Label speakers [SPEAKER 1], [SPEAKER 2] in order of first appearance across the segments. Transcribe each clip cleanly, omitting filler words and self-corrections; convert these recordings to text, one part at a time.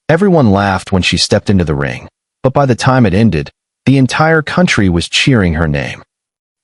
[SPEAKER 1] Everyone laughed when she stepped into the ring, but by the time it ended, the entire country was cheering her name.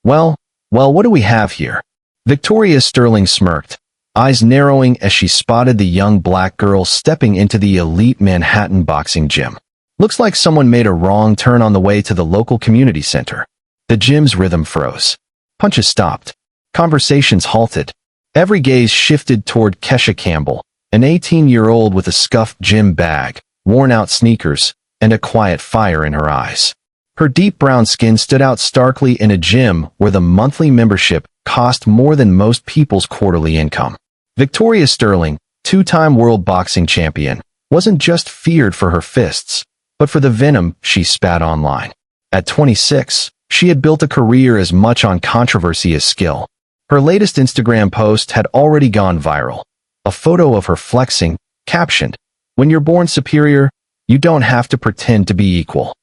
[SPEAKER 1] Well, what do we have here? Victoria Sterling smirked, eyes narrowing as she spotted the young black girl stepping into the elite Manhattan boxing gym. Looks like someone made a wrong turn on the way to the local community center. The gym's rhythm froze. Punches stopped. Conversations halted. Every gaze shifted toward Kesha Campbell, an 18-year-old with a scuffed gym bag, worn-out sneakers, and a quiet fire in her eyes. Her deep brown skin stood out starkly in a gym where the monthly membership cost more than most people's quarterly income. Victoria Sterling, two-time world boxing champion, wasn't just feared for her fists, but for the venom she spat online. At 26, she had built a career as much on controversy as skill. Her latest Instagram post had already gone viral. A photo of her flexing, captioned, "When you're born superior, you don't have to pretend to be equal."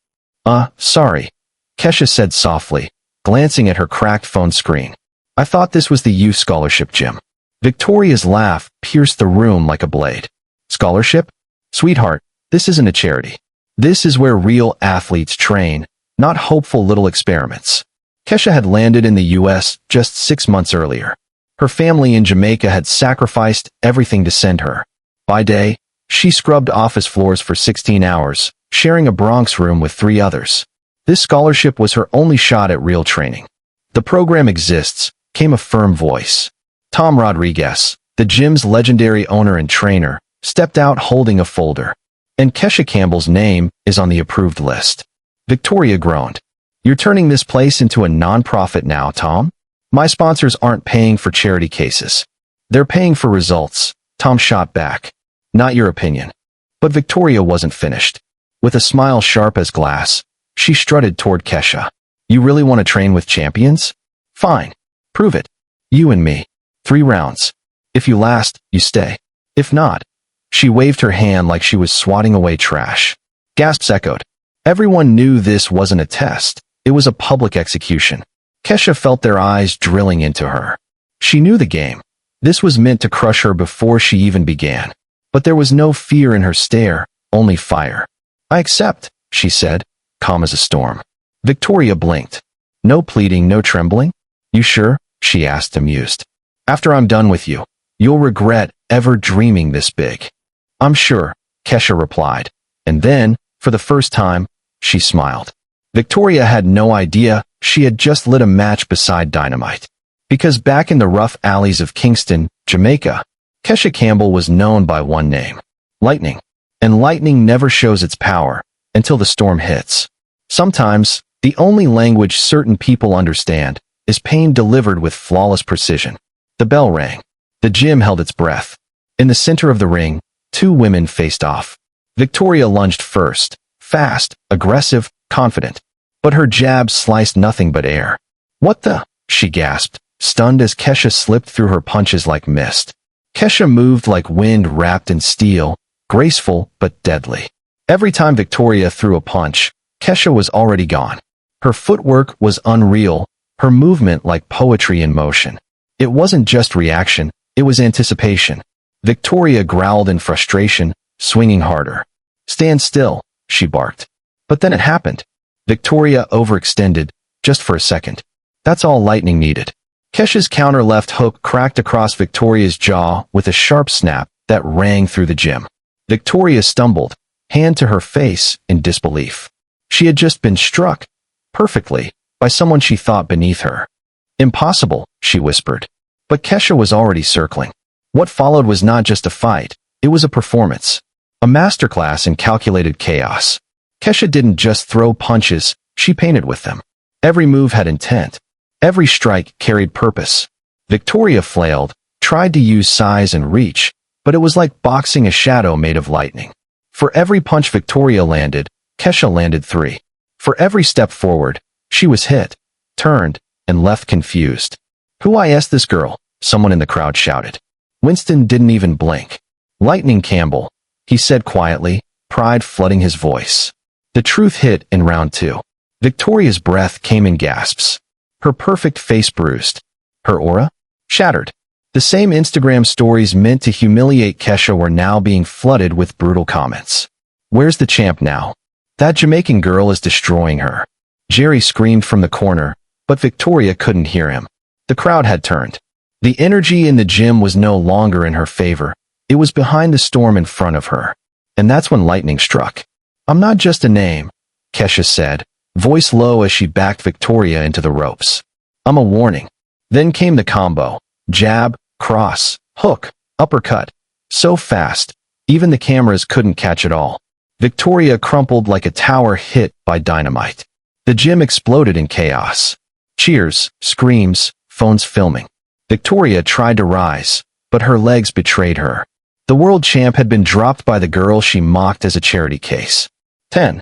[SPEAKER 1] Sorry, Kesha said softly, glancing at her cracked phone screen. "I thought this was the youth scholarship gym." Victoria's laugh pierced the room like a blade. "Scholarship? Sweetheart, this isn't a charity. This is where real athletes train, not hopeful little experiments." Kesha had landed in the U.S. just 6 months earlier. Her family in Jamaica had sacrificed everything to send her. By day, she scrubbed office floors for 16 hours, sharing a Bronx room with 3 others. This scholarship was her only shot at real training. "The program exists," came a firm voice. Tom Rodriguez, the gym's legendary owner and trainer, stepped out holding a folder. "And Kesha Campbell's name is on the approved list." Victoria groaned. "You're turning this place into a non-profit now, Tom? My sponsors aren't paying for charity cases. They're paying for results," Tom shot back. "Not your opinion." But Victoria wasn't finished. With a smile sharp as glass, she strutted toward Kesha. "You really want to train with champions? Fine. Prove it. You and me. 3 rounds. If you last, you stay. If not." She waved her hand like she was swatting away trash. Gasps echoed. Everyone knew this wasn't a test. It was a public execution. Kesha felt their eyes drilling into her. She knew the game. This was meant to crush her before she even began. But there was no fear in her stare, only fire. "I accept," she said, calm as a storm. Victoria blinked. "No pleading, no trembling?" "You sure?" she asked, amused. "After I'm done with you, you'll regret ever dreaming this big." "I'm sure," Kesha replied. And then, for the first time, she smiled. Victoria had no idea she had just lit a match beside dynamite. Because back in the rough alleys of Kingston, Jamaica, Kesha Campbell was known by one name: lightning. And lightning never shows its power until the storm hits. Sometimes, the only language certain people understand is pain delivered with flawless precision. The bell rang. The gym held its breath. In the center of the ring, 2 women faced off. Victoria lunged first, fast, aggressive, confident. But her jab sliced nothing but air. "What the?" she gasped, stunned as Kesha slipped through her punches like mist. Kesha moved like wind wrapped in steel, graceful but deadly. Every time Victoria threw a punch, Kesha was already gone. Her footwork was unreal, her movement like poetry in motion. It wasn't just reaction, it was anticipation. Victoria growled in frustration, swinging harder. "Stand still," she barked. But then it happened. Victoria overextended, just for a second. That's all lightning needed. Kesha's counter left hook cracked across Victoria's jaw with a sharp snap that rang through the gym. Victoria stumbled, hand to her face, in disbelief. She had just been struck, perfectly, by someone she thought beneath her. "Impossible," she whispered. But Kesha was already circling. What followed was not just a fight, it was a performance. A masterclass in calculated chaos. Kesha didn't just throw punches, she painted with them. Every move had intent. Every strike carried purpose. Victoria flailed, tried to use size and reach, but it was like boxing a shadow made of lightning. For every punch Victoria landed, Kesha landed 3. For every step forward, she was hit, turned, and left confused. "Who is this girl?" someone in the crowd shouted. Winston didn't even blink. "Lightning Campbell," he said quietly, pride flooding his voice. The truth hit in round 2. Victoria's breath came in gasps. Her perfect face bruised. Her aura? Shattered. The same Instagram stories meant to humiliate Kesha were now being flooded with brutal comments. Where's the champ now? That Jamaican girl is destroying her. Jerry screamed from the corner, but Victoria couldn't hear him. The crowd had turned. The energy in the gym was no longer in her favor. It was behind the storm in front of her. And that's when lightning struck. I'm not just a name, Kesha said, voice low as she backed Victoria into the ropes. I'm a warning. Then came the combo. Jab, cross, hook, uppercut. So fast, even the cameras couldn't catch it all. Victoria crumpled like a tower hit by dynamite. The gym exploded in chaos. Cheers, screams, phones filming. Victoria tried to rise, but her legs betrayed her. The world champ had been dropped by the girl she mocked as a charity case. 10.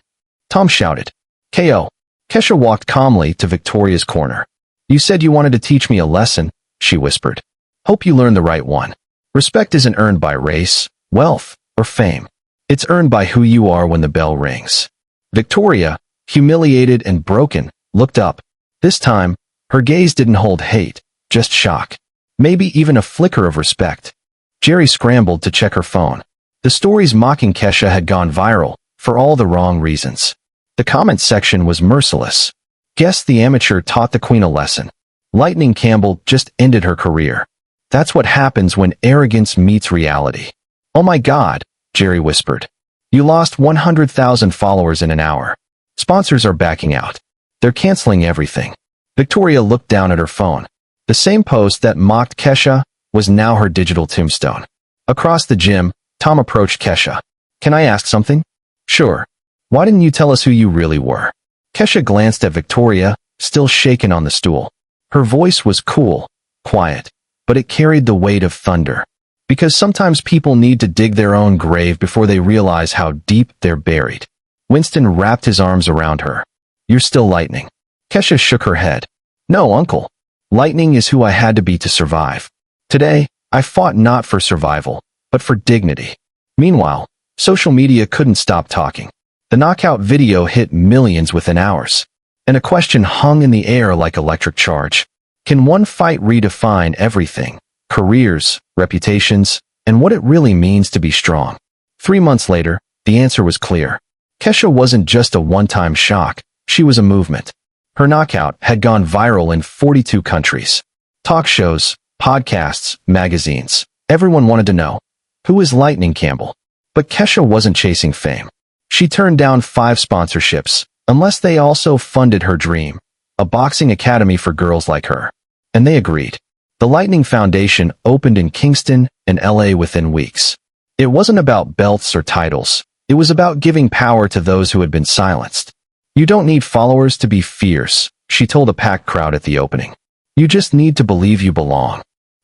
[SPEAKER 1] Tom shouted. KO. Kesha walked calmly to Victoria's corner. You said you wanted to teach me a lesson, she whispered. Hope you learned the right one. Respect isn't earned by race, wealth, or fame. It's earned by who you are when the bell rings. Victoria, humiliated and broken, looked up. This time, her gaze didn't hold hate, just shock. Maybe even a flicker of respect. Jerry scrambled to check her phone. The stories mocking Kesha had gone viral, for all the wrong reasons. The comment section was merciless. Guess the amateur taught the queen a lesson. Lightning Campbell just ended her career. That's what happens when arrogance meets reality. Oh my God, Jerry whispered. You lost 100,000 followers in an hour. Sponsors are backing out. They're canceling everything. Victoria looked down at her phone. The same post that mocked Kesha was now her digital tombstone. Across the gym, Tom approached Kesha. Can I ask something? Sure. Why didn't you tell us who you really were? Kesha glanced at Victoria, still shaken on the stool. Her voice was cool, quiet, but it carried the weight of thunder. Because sometimes people need to dig their own grave before they realize how deep they're buried. Winston wrapped his arms around her. You're still Lightning. Kesha shook her head. No, Uncle. Lightning is who I had to be to survive. Today, I fought not for survival, but for dignity. Meanwhile, social media couldn't stop talking. The knockout video hit millions within hours. And a question hung in the air like electric charge. Can one fight redefine everything? Careers, reputations, and what it really means to be strong? 3 months later, the answer was clear. Kesha wasn't just a one-time shock, she was a movement. Her knockout had gone viral in 42 countries. Talk shows, podcasts, magazines. Everyone wanted to know, who is Lightning Campbell? But Kesha wasn't chasing fame. She turned down 5 sponsorships, unless they also funded her dream, a boxing academy for girls like her. And they agreed. The Lightning Foundation opened in Kingston and LA within weeks. It wasn't about belts or titles. It was about giving power to those who had been silenced. You don't need followers to be fierce, she told a packed crowd at the opening. You just need to believe you belong.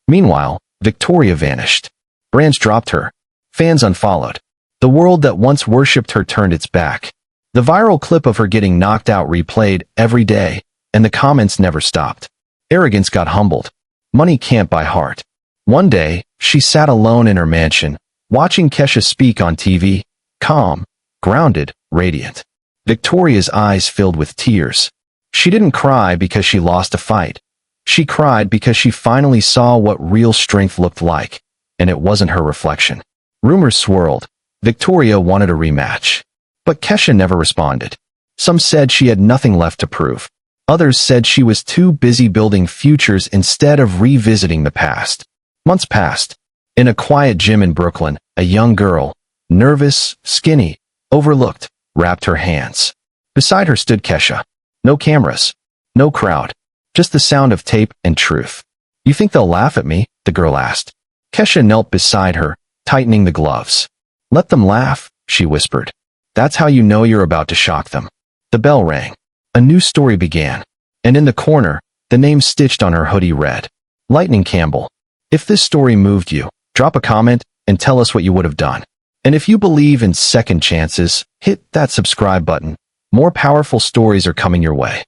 [SPEAKER 1] Meanwhile, Victoria vanished. Brands dropped her. Fans unfollowed. The world that once worshipped her turned its back. The viral clip of her getting knocked out replayed every day, and the comments never stopped. Arrogance got humbled. Money can't buy heart. One day, she sat alone in her mansion, watching Kesha speak on TV, calm, grounded, radiant. Victoria's eyes filled with tears. She didn't cry because she lost a fight. She cried because she finally saw what real strength looked like, and it wasn't her reflection. Rumors swirled. Victoria wanted a rematch. But Kesha never responded. Some said she had nothing left to prove. Others said she was too busy building futures instead of revisiting the past. Months passed. In a quiet gym in Brooklyn, a young girl, nervous, skinny, overlooked, wrapped her hands. Beside her stood Kesha. No cameras. No crowd. Just the sound of tape and truth. You think they'll laugh at me? The girl asked. Kesha knelt beside her, tightening the gloves. Let them laugh, she whispered. That's how you know you're about to shock them. The bell rang. A new story began. And in the corner, the name stitched on her hoodie read, Lightning Campbell. If this story moved you, drop a comment and tell us what you would have done. And if you believe in second chances, hit that subscribe button. More powerful stories are coming your way.